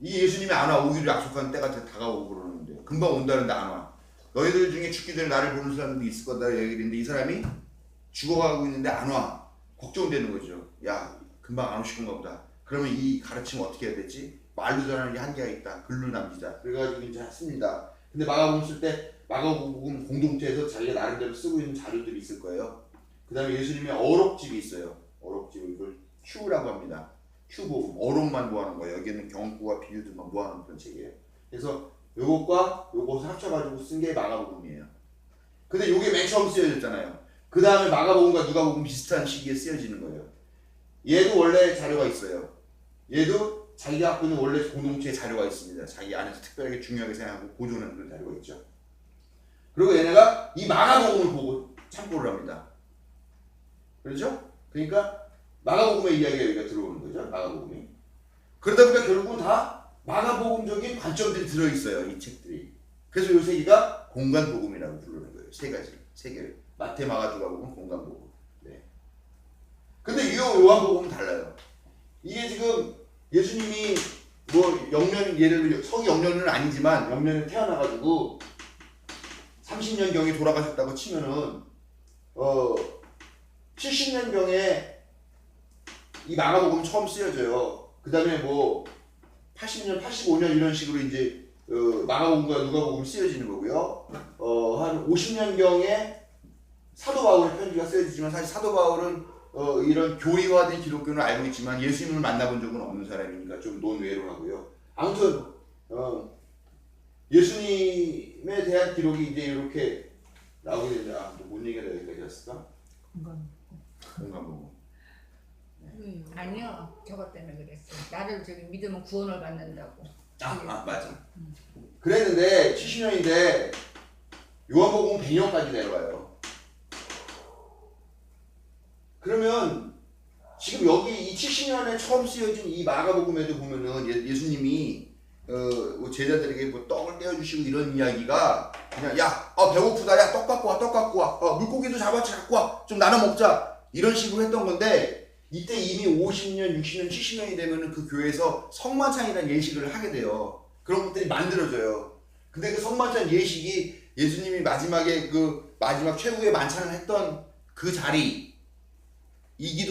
이 예수님이 안 와. 오기를 약속한 때가 다가오고 그러는데 금방 온다는데 안 와. 너희들 중에 죽기 전에 나를 보는 사람들이 있을 거다 얘기를 했는데 이 사람이 죽어가고 있는데 안 와. 걱정되는 거죠. 야 금방 안 오실 건가 보다. 그러면 이 가르침 어떻게 해야 되지? 말로 전하는 게 한계가 있다. 글로 남기자. 그래가지고 이제 했습니다. 근데 마가복음 쓸 때 마가복음 공동체에서 자기가 나름대로 쓰고 있는 자료들이 있을 거예요. 그 다음에 예수님의 어록집이 있어요. 어록집 이걸 휴라고 합니다. 휴복음 어록만 모아놓은 거예요. 여기는 경구와 비유들만 모아놓은 그런 책이에요. 그래서 요것과 요것을 합쳐가지고 쓴 게 마가복음이에요. 근데 요게 맨 처음 쓰여졌잖아요. 그 다음에 마가복음과 누가복음 비슷한 시기에 쓰여지는 거예요. 얘도 원래 자료가 있어요. 얘도 자기가 갖고 있는 원래 공동체의 자료가 있습니다. 자기 안에서 특별하게 중요하게 생각하고 보존하는 그런 자료가 있죠. 그리고 얘네가 이 마가복음을 보고 참고를 합니다. 그렇죠? 그러니까 마가복음의 이야기가 여기가 들어오는 거죠. 마가복음이. 그러다 보니까 결국은 다 마가복음적인 관점들이 들어있어요. 이 책들이. 그래서 요 세 개가 공간복음이라고 부르는 거예요. 세 개를. 마태, 마가, 누가복음, 공간복음. 네. 근데 요한복음은 달라요. 이게 지금 예수님이 뭐 영년 예를 들어 서기 영년은 아니지만 영년에 태어나가지고 30년경에 돌아가셨다고 치면은 70년경에 이 마가복음 처음 쓰여져요. 그 다음에 뭐 80년, 85년 이런 식으로 이제 마가복음과 누가복음 쓰여지는 거고요. 한 50년경에 사도 바울의 편지가 쓰여지지만 사실 사도 바울은 이런 교리화된 기독교는 알고 있지만 예수님을 만나본 적은 없는 사람이니까 좀 논외로 하고요. 아무튼 예수님에 대한 기록이 이제 이렇게 나오게 되는데 뭔 얘기가 여기까지 왔을까? 공간복음. 왜요? 아니요, 저것 때문에 그랬어. 나를 저기 믿으면 구원을 받는다고. 맞아. 그랬는데 70년인데 요한복음은 100년까지 내려가요. 그러면 지금 여기 이 70년에 처음 쓰여진 이 마가복음에도 보면은 예수님이 제자들에게 뭐 떡을 떼어주시고 이런 이야기가 그냥 야 배고프다 야 떡 갖고 와 물고기도 잡았지 갖고 와 좀 나눠 먹자 이런 식으로 했던 건데 이때 이미 50년 60년 70년이 되면은 그 교회에서 성만찬이라는 예식을 하게 돼요. 그런 것들이 만들어져요. 근데 그 성만찬 예식이 예수님이 마지막에 그 마지막 최후의 만찬을 했던 그 자리이기도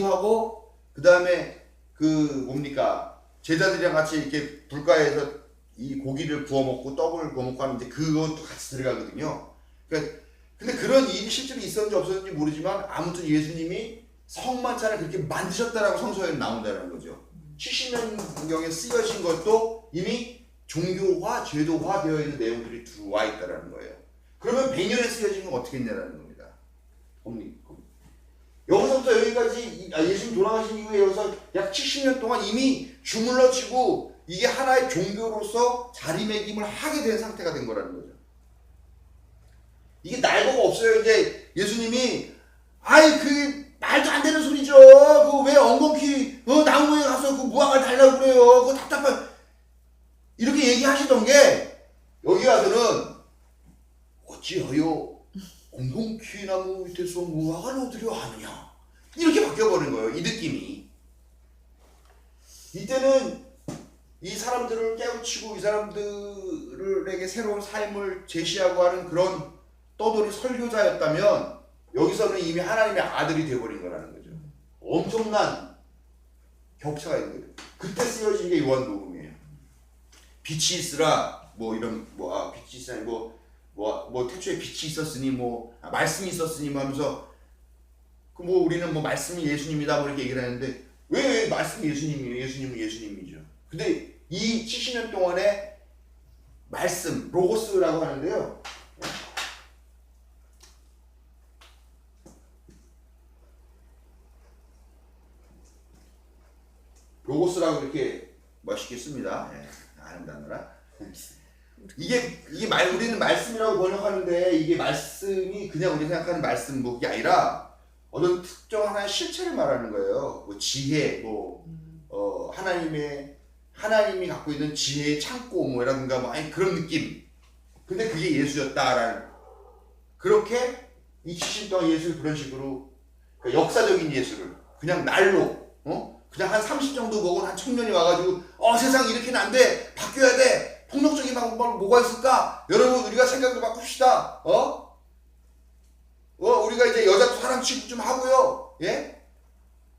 하고 그 다음에 그 뭡니까 제자들이랑 같이 이렇게 불가에서 이 고기를 구워 먹고 떡을 구워 먹고 하는데 그것도 같이 들어가거든요. 그러니까 근데 그런 일이 실제로 있었는지 없었는지 모르지만 아무튼 예수님이 성만찬을 그렇게 만드셨다라고 성서에 나온다는 거죠. 70년경에 쓰여진 것도 이미 종교화, 제도화 되어 있는 내용들이 들어와 있다는 거예요. 그러면 100년에 쓰여진 건 어떻게 했냐라는 겁니다. 여기서부터 여기까지 예수님 돌아가신 이후에 여기서 약 70년 동안 이미 주물러치고 이게 하나의 종교로서 자리매김을 하게 된 상태가 된 거라는 거죠. 이게 날고가 없어요. 이제 예수님이 그 말도 안 되는 소리죠. 그 왜 엉겅퀴 나무에 가서 그 무화과를 달라고 그래요. 그거 답답한 이렇게 얘기하시던 게 여기 와서는 어찌하여 엉겅퀴 나무 밑에서 무화과를 얻으려 하느냐 이렇게 바뀌어버린 거예요. 이 느낌이. 이때는 이 사람들을 깨우치고 이 사람들에게 새로운 삶을 제시하고 하는 그런 떠돌이 설교자였다면 여기서는 이미 하나님의 아들이 되어버린 거라는 거죠. 엄청난 격차가 있는 거예요. 그때 쓰여진 게 요한복음이에요. 빛이 있으라 뭐 이런 빛이 있으라 뭐 태초에 빛이 있었으니 말씀이 있었으니 뭐 하면서 우리는 말씀이 예수님이다 뭐 이렇게 얘기를 하는데 왜 말씀이 예수님이에요? 예수님은 예수님이죠. 근데 이 70년 동안에 말씀 로고스라고 하는데요. 로고스라고 이렇게 멋있게 씁니다. 아름다워라. 우리는 말씀이라고 번역하는데 이게 말씀이 그냥 우리 생각하는 말씀 그게 아니라 어떤 특정 하나의 실체를 말하는 거예요. 지혜, 하나님이 갖고 있는 지혜의 창고 이라든가 그런 느낌. 근데 그게 예수였다라는. 그렇게 이 70년 동안 예수를 그런 식으로 그러니까 역사적인 예수를 그냥 날로 그냥 한 30 정도 먹은 한 청년이 와가지고 세상 이렇게는 안 돼. 바뀌어야 돼. 폭력적인 방법 뭐가 있을까? 여러분 우리가 생각을 바꿉시다. 우리가 이제 여자도 사랑 취급 좀 하고요. 예?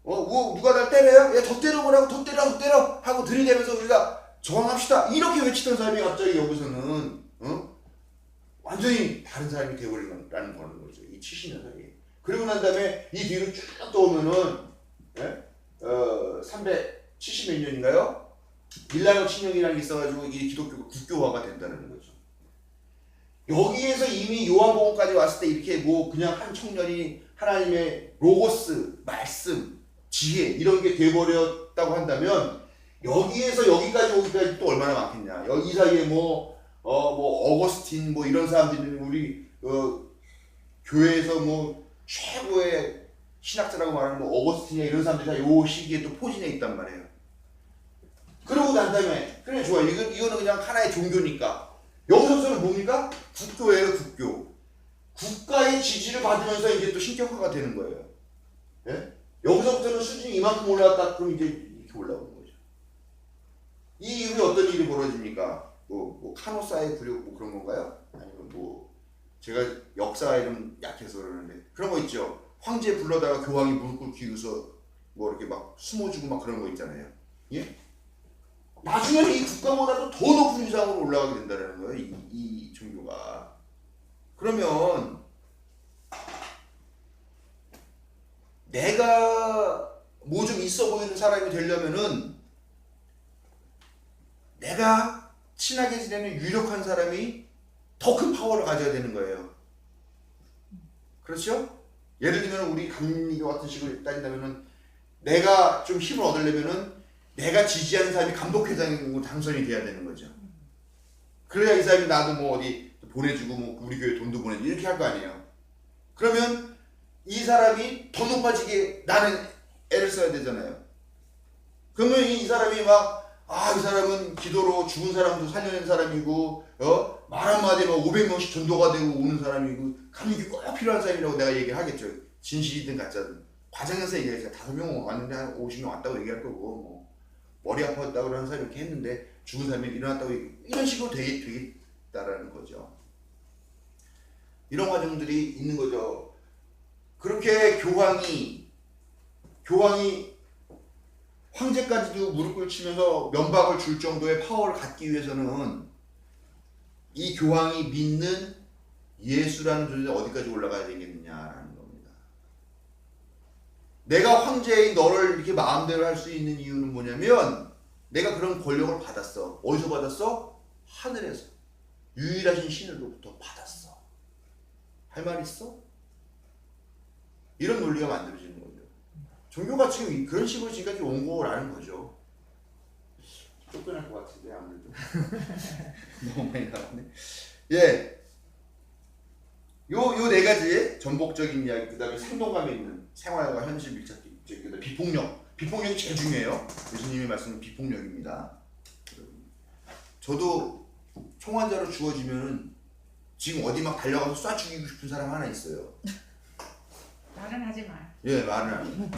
누가 날 때려요? 더 때려보라고 더 때려 하고 들이대면서 우리가 저항합시다. 이렇게 외치던 사람이 갑자기 여기서는 완전히 다른 사람이 되어버리는 거죠. 이 70년 사이에. 그리고 난 다음에 이 뒤로 쭉 떠오면은 370몇 년인가요? 밀라노 침략이라는 게 있어가지고 이게 기독교가 국교화가 된다는 거죠. 여기에서 이미 요한복음까지 왔을 때 이렇게 그냥 한 청년이 하나님의 로고스, 말씀, 지혜 이런 게 돼버렸다고 한다면 여기에서 여기까지 또 얼마나 많겠냐. 이 사이에 어거스틴 이런 사람들이 우리 교회에서 최고의 신학자라고 말하는 어거스틴이나 이런 사람들이 다 요 시기에 또 포진해 있단 말이에요. 그러고 난 다음에 그래 좋아 이거는 그냥 하나의 종교니까 여기서부터는 뭡니까? 국교예요. 국교. 국가의 지지를 받으면서 이제 또 신격화가 되는 거예요. 예? 여기서부터는 수준이 이만큼 올라갔다 그럼 이제 이렇게 올라오는 거죠. 이 이후에 어떤 일이 벌어집니까? 카노사의 굴욕 그런 건가요? 아니면 제가 역사가 좀 약해서 그러는데 그런 거 있죠. 황제 불러다가 교황이 무릎 꿇기고서 이렇게 숨어주고 그런 거 있잖아요. 예? 나중에는 이 국가보다도 더 높은 위상으로 올라가게 된다는 거예요. 이 종교가. 그러면 내가 좀 있어 보이는 사람이 되려면은 내가 친하게 지내는 유력한 사람이 더 큰 파워를 가져야 되는 거예요. 그렇죠? 예를 들면 우리 감리교 같은 식으로 따진다면은 내가 좀 힘을 얻으려면은 내가 지지하는 사람이 감독회장이고 당선이 돼야 되는 거죠. 그래야 이 사람이 나도 어디 보내주고 우리 교회 돈도 보내주고 이렇게 할 거 아니에요. 그러면 이 사람이 더 높아지게 나는 애를 써야 되잖아요. 그러면 이 사람이 이 사람은 기도로 죽은 사람도 살려낸 사람이고 말 한마디에 500명씩 전도가 되고 오는 사람이고 감리교 꼭 필요한 사람이라고 내가 얘기를 하겠죠. 진실이든 가짜든. 과정에서 얘기해서 5명 왔는데 한 50명 왔다고 얘기할 거고 머리 아팠다고 하는 사람이 이렇게 했는데 죽은 사람이 일어났다고 이런 식으로 되겠다라는 거죠. 이런 과정들이 있는 거죠. 그렇게 교황이 황제까지도 무릎 꿇치면서 면박을 줄 정도의 파워를 갖기 위해서는 이 교황이 믿는 예수라는 존재가 어디까지 올라가야 되겠느냐라는 겁니다. 내가 황제인 너를 이렇게 마음대로 할 수 있는 이유는 뭐냐면 내가 그런 권력을 받았어. 어디서 받았어? 하늘에서. 유일하신 신으로부터 받았어. 할 말 있어? 이런 논리가 만들어지는 거죠. 종교가 지금 그런 식으로 지금까지 온 거라는 거죠. 쫓겨날 것 같은데 아무래도 너무 많이 나왔네. 예, 요 네 가지 전복적인 이야기, 그다음에 생동감이 있는 생활과 현실 밀착기, 그다음에 비폭력이 제일 중요해요. 예수님이 말씀은 비폭력입니다. 저도 총환자로 주어지면은 지금 어디 달려가서 쏴 죽이고 싶은 사람 하나 있어요. 말은 하지 마. 예, 말은 안 해요.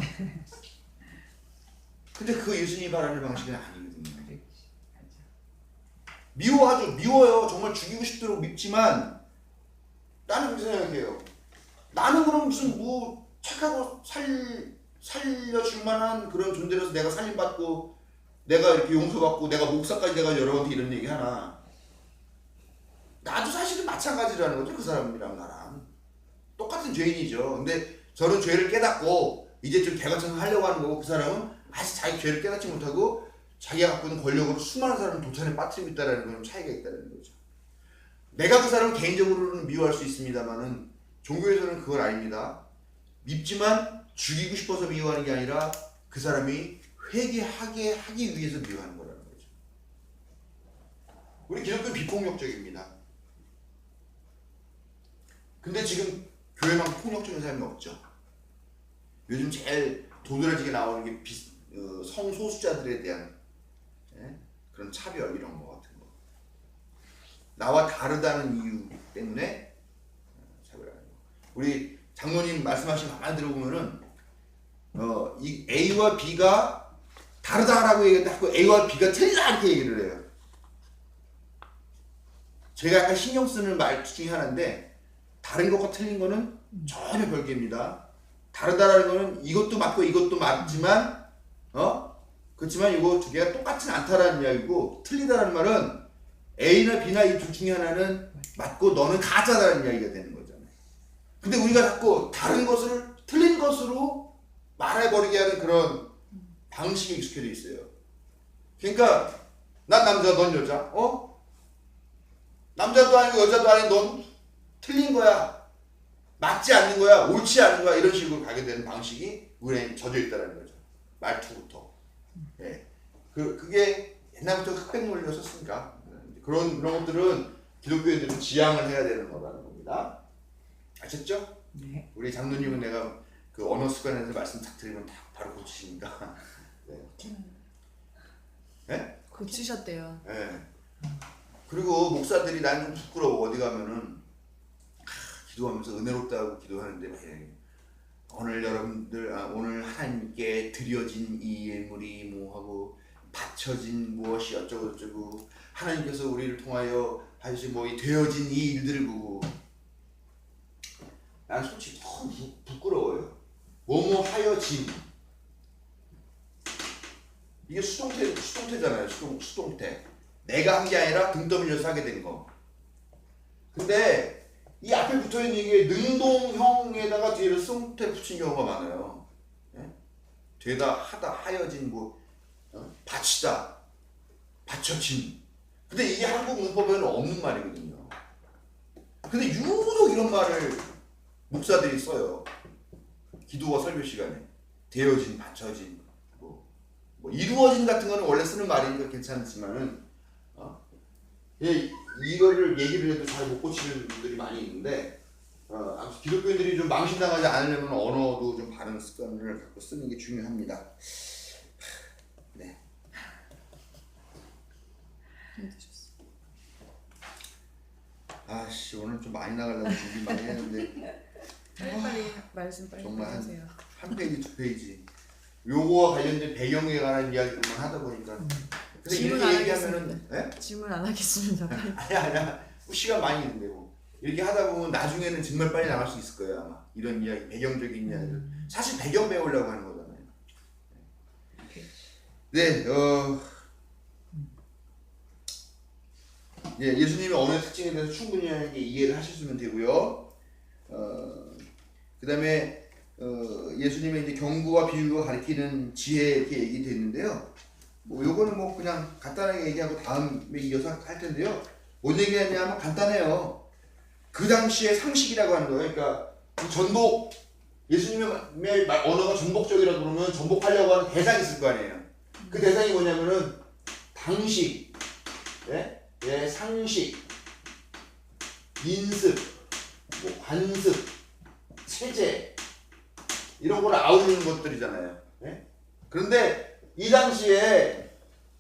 근데 그거 예수님이 바라는 방식은 아니거든요. 미워요. 정말 죽이고 싶도록 밉지만 나는 그렇게 생각해요. 나는 그럼 무슨 착하고 살 살려줄 만한 그런 존재로서 내가 살림받고 내가 이렇게 용서받고 내가 목사까지 내가 여러분한테 이런 얘기 하나. 나도 사실은 마찬가지라는 거죠. 그 사람이랑 나랑 똑같은 죄인이죠. 근데 저는 죄를 깨닫고 이제 좀 개가천선 하려고 하는 거고, 그 사람은 아직 자기 죄를 깨닫지 못하고 자기가 갖고 있는 권력으로 수많은 사람을 도탄에 빠뜨리고 있다는 그런 차이가 있다는 거죠. 내가 그 사람을 개인적으로는 미워할 수 있습니다만은 종교에서는 그건 아닙니다. 밉지만 죽이고 싶어서 미워하는 게 아니라 그 사람이 회개하게 하기 위해서 미워하는 거라는 거죠. 우리 기독교는 비폭력적입니다. 근데 지금 교회만큼 폭력적인 사람이 없죠. 요즘 제일 도드라지게 나오는 게 성소수자들에 대한 그런 차별 이런 거 같은 거. 나와 다르다는 이유 때문에 차별하는 거. 우리 장로님 말씀하신 거 가만히 들어보면은 이 A와 B가 다르다라고 얘기했고 A와 B가 틀리다 이렇게 얘기를 해요. 제가 약간 신경 쓰는 말 중에 하나인데, 다른 것과 틀린 거는 전혀 별개입니다. 다르다라는 거는 이것도 맞고 이것도 맞지만 그렇지만 이거 두 개가 똑같진 않다라는 이야기고, 틀리다라는 말은 A나 B나 이 둘 중에 하나는 맞고 너는 가짜다라는 이야기가 되는 거잖아요. 근데 우리가 자꾸 다른 것을 틀린 것으로 말해버리게 하는 그런 방식에 익숙해져 있어요. 그러니까 난 남자 넌 여자, 남자도 아니고 여자도 아니고 넌 틀린 거야, 맞지 않는 거야, 옳지 않은 거야, 이런 식으로 가게 되는 방식이 우리에 젖어 있다는 거죠. 말투부터. 예. 그게 옛날부터 흑백 논리였었으니까 그런 것들은 기독교인들은 지양을 해야 되는 거라는 겁니다. 아셨죠? 네. 우리 장로님은 내가 그 언어 습관에서 말씀 딱 드리면 다 바로 고치시니까. 네. 네? 고치셨대요. 네. 그리고 목사들이 난 좀 부끄러워. 어디 가면은 기도하면서 은혜롭다고 기도하는데, 오늘 여러분들 오늘 하나님께 드려진 이 예물이 뭐 하고 바쳐진 무엇이 어쩌고 저쩌고 하나님께서 우리를 통하여 하신 뭐 이 되어진 이 일들을 보고 난 솔직히 너무 부끄러워요. 뭐뭐 하여진, 이게 수동태잖아요. 수동태. 내가 한 게 아니라 등 떠밀려서 하게 된 거. 근데 이 앞에 붙어있는 이게 능동형에다가 뒤에를 수동태 붙인 경우가 많아요. 예? 되다, 하다, 하여진, 바치다, 바쳐진. 근데 이게 한국 문법에는 없는 말이거든요. 근데 유독 이런 말을 목사들이 써요. 기도와 설교 시간에. 되어진, 바쳐진, 뭐 이루어진 같은 거는 원래 쓰는 말이니까 괜찮지만은, 이거를 얘기를 해도 잘 못 고치는 분들이 많이 있는데, 기독교인들이 좀 망신당하지 않으려면 언어도 좀 바른 습관을 갖고 쓰는 게 중요합니다. 네. 아씨, 오늘 좀 많이 나가려고 준비 많이 했는데 빨리 말씀 빨리 정말 하세요. 한 페이지 두 페이지 요거와 관련된 배경에 관한 이야기들만 하다 보니까. 근데 질문 안 이렇게 얘기하면은, 네? 질문 안 하겠습니다. 아니야. 시간 많이 있는데 뭐. 이렇게 하다 보면 나중에는 정말 빨리 나갈 수 있을 거예요 아마. 이런 이야기, 배경적인 이야기를. 사실 배경 배우려고 하는 거잖아요. 네, 예수님의 언어의 특징에 대해서 충분히 이해를 하셨으면 되고요. 그 다음에 예수님의 이제 경구와 비유가 가리키는 지혜 이렇게 얘기됐는데요. 뭐 요거는 뭐 그냥 간단하게 얘기하고 다음에 이어서 할 텐데요. 뭔 얘기하냐면 간단해요. 그 당시의 상식이라고 하는 거예요. 그러니까 전복, 예수님의 언어가 전복적이라고 그러면 전복하려고 하는 대상이 있을 거 아니에요. 그 대상이 뭐냐면은 당식, 상식, 인습, 뭐 관습, 체제 이런 걸 아우르는 것들이잖아요. 그런데 이 당시에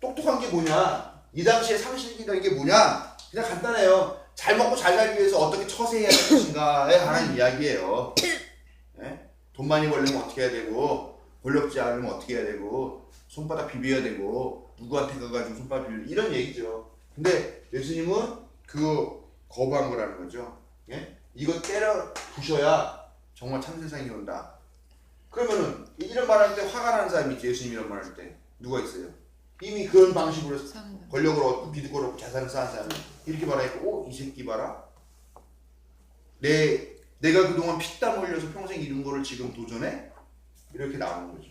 똑똑한 게 뭐냐? 이 당시에 상식이라는 게 뭐냐? 그냥 간단해요. 잘 먹고 잘 살기 위해서 어떻게 처세해야 할 것인가에 관한 이야기예요. 돈 많이 벌려면 어떻게 해야 되고, 권력지 않으면 어떻게 해야 되고, 손바닥 비벼야 되고, 누구한테 가가지고 손바닥 비벼야 되고, 이런 얘기죠. 근데 예수님은 그거 거부한 거라는 거죠. 이거 때려 부셔야 정말 참 세상이 온다. 그러면은 이런 말할 때 화가 나는 사람이 있지. 예수님 이런 말할 때 누가 있어요? 이미 그런 방식으로 사는 권력을 얻고 기득권을 얻고 자산을 쌓은 사람이 이렇게 말하니까 이 새끼 봐라. 내가 그동안 피땀 흘려서 평생 이룬 거를 지금 도전해? 이렇게 나오는 거죠.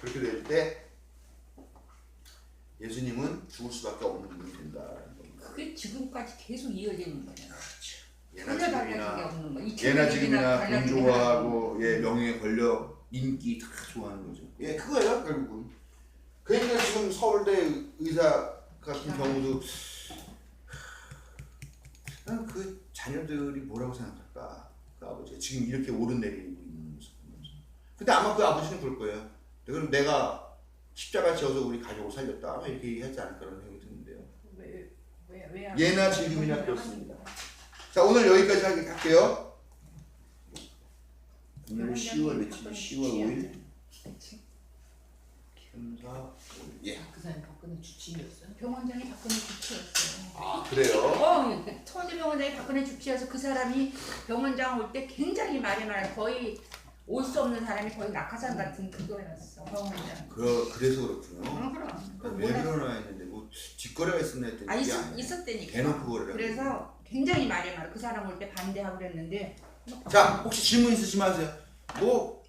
그렇게 될 때 예수님은 죽을 수밖에 없는 분이 된다라는 겁니다. 그게 지금까지 계속 이어지는 거예요. 그렇죠. 예나 지금이나 돈 좋아하고 명예, 권력, 인기 다 좋아하는 거죠. 그거예요 결국은. 그러니까 지금 서울대 의사 같은 경우도 그 자녀들이 뭐라고 생각할까? 그 아버지가 지금 이렇게 오르내리고 있는 모습 보면서. 근데 아마 그 아버지는 그럴 거예요. 그럼 내가 십자가 지어서 우리 가족을 살렸다. 아마 이렇게 얘기하지 않을까라는 생각이 드는데요. 왜 예나 지금이나 그렇습니다. 자, 오늘 여기까지 할게요. 오늘 10월 며칠? 10월 5일? 겸사 5일. 그 사람이 박근혜 주치의였어요? 병원장이 박근혜 주치였어요. 아, 그래요? 천재 병원장이 박근혜 주치여서 그 사람이 병원장 올 때 굉장히 말이 많아요. 거의 올 수 없는 사람이 거의 낙하산 같은 그거였어. 병원장. 그래서 그렇군요. 그럼. 왜 그러나 했는데 뭐 뒷거래가 있었나 했더니 그게 아니에요. 있었다니까. 대놓고 거래를 그래서 굉장히 말이 많아. 그 사람 올 때 반대하고 그랬는데. 자, 혹시 질문 있으시면 하세요. 뭐